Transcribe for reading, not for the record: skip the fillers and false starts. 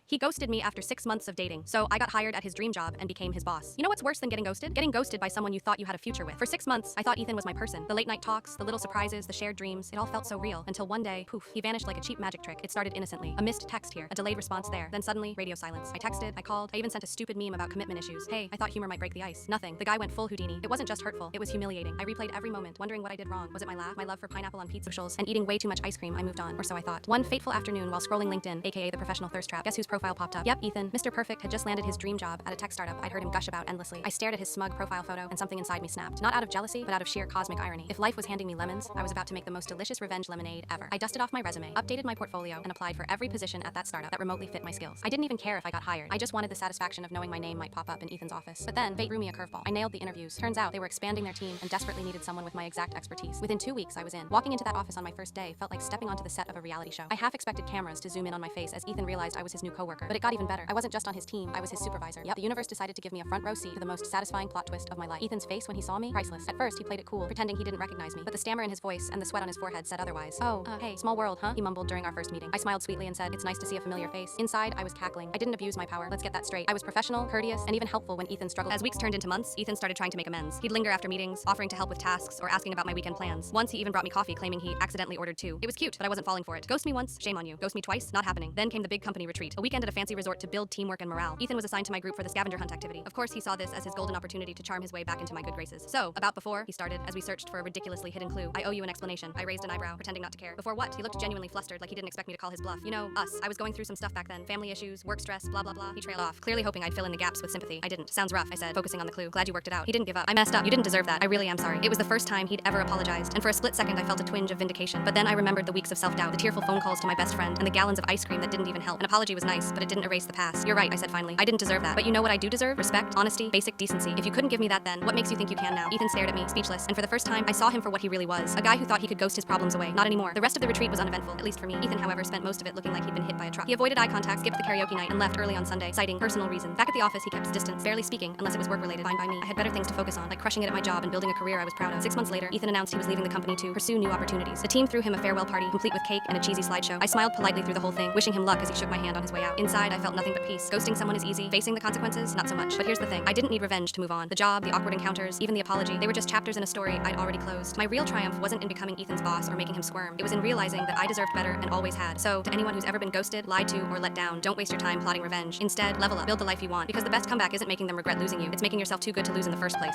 He ghosted me after 6 months of dating, so I got hired at his dream job and became his boss. You know what's worse than getting ghosted? Getting ghosted by someone you thought you had a future with. For 6 months, I thought Ethan was my person. The late night talks, the little surprises, the shared dreams, it all felt so real. Until one day, poof, he vanished like a cheap magic trick. It started innocently. A missed text here, a delayed response there. Then suddenly, radio silence. I texted, I called, I even sent a stupid meme about commitment issues. Hey, I thought humor might break the ice. Nothing. The guy went full Houdini. It wasn't just hurtful, it was humiliating. I replayed every moment, wondering what I did wrong. Was it my laugh, my love for pineapple on pizza socials, and eating way too much ice cream? I moved on, or so I thought. One fateful afternoon while scrolling LinkedIn, aka the professional thirst trap, guess whose profile popped up? Yep, Ethan. Mr. Perfect had just landed his dream job at a tech startup I'd heard him gush about endlessly. I stared at his smug profile photo and something inside me snapped. Not out of jealousy, but out of sheer cosmic irony. If life was handing me lemons, I was about to make the most delicious revenge lemonade ever. I dusted off my resume, updated my portfolio, and applied for every position at that startup that remotely fit my skills. I didn't even care if I got hired. I just wanted the satisfaction of knowing my name might pop up in Ethan's office. But then, fate threw me a curveball. I nailed the interviews. Turns out they were expanding their team and desperately needed someone with my exact expertise. Within 2 weeks, I was in. Walking into that office on my first day felt like stepping onto the set of a reality show. I half expected cameras to zoom in on my face as Ethan realized I was his new coworker. But it got even better. I wasn't just on his team, I was his supervisor. Yep, the universe decided to give me a front row seat to the most satisfying plot twist of my life. Ethan's face when he saw me, priceless. At first, he played it cool, pretending he didn't recognize me, but the stammer in his voice and the sweat on his forehead said otherwise. Hey, small world, huh? He mumbled during our first meeting. I smiled sweetly and said, it's nice to see a familiar face. Inside, I was cackling. I didn't abuse my power. Let's get that straight. I was professional, courteous, and even helpful when Ethan struggled. As weeks turned into months, Ethan started trying to make amends. He'd linger after meetings, offering to help with tasks or asking about my weekend plans. Once he even brought me coffee, claiming he accidentally ordered 2. It was cute, but I wasn't falling for it. Ghost me once, shame on you. Ghost me twice, not happening. Then came the big company retreat, a weekend at a fancy resort to build teamwork and morale. Ethan was assigned to my group for the scavenger hunt activity. Of course, he saw this as his golden opportunity to charm his way back into my good graces. So, about before, he started, as we searched for a ridiculously hidden clue. I owe you an explanation. I raised an eyebrow, pretending not to care. Before what? He looked genuinely flustered, like he didn't expect me to call his bluff. You know, us. I was going through some stuff back then. Family issues, work stress, blah blah blah. He trailed off, clearly hoping I'd fill in the gaps with sympathy. I didn't. Sounds rough, I said, focusing on the clue. Glad you worked it out. He didn't give up. I messed up. You didn't deserve that. I really am sorry. It was the first time he'd ever apologized, and for a split second I felt a twinge of vindication. But then I remembered the weeks of self-doubt, the tearful phone calls to my best friend, and the gallons of ice cream that didn't even help. An apology was nice, but it didn't erase the past. You're right, I said finally. I didn't deserve that. But you know what I do deserve? Respect, honesty, basic decency. If you couldn't give me that then, what makes you think you can now? Ethan stared at me, speechless, and for the first time, I saw him for what he really was. A guy who thought he could ghost his problems away. Not anymore. The rest of the retreat was uneventful, at least for me. Ethan, however, spent most of it looking like he'd been hit by a truck. He avoided eye contact, skipped the karaoke night, and left early on Sunday, citing personal reasons. Back at the office, he kept his distance, barely speaking, unless it was work-related. Fine by me. I had better things to focus on, like crushing it at my job and building a career I was proud of. 6 months later, Ethan announced he was leaving the company to pursue new opportunities. The team threw him a farewell party, complete with cake and a cheesy slideshow. I smiled politely through the whole thing, wishing him luck as he shook my hand on his way out. Inside, I felt nothing but peace. Ghosting someone is easy, facing the consequences, not so much. But here's the thing, I didn't need revenge to move on. The job, the awkward encounters, even the apology, they were just chapters in a story I'd already closed. My real triumph wasn't in becoming Ethan's boss or making him squirm. It was in realizing that I deserved better and always had. So, to anyone who's ever been ghosted, lied to, or let down, don't waste your time plotting revenge. Instead, level up, build the life you want, because the best comeback isn't making them regret losing you, it's making yourself too good to lose in the first place.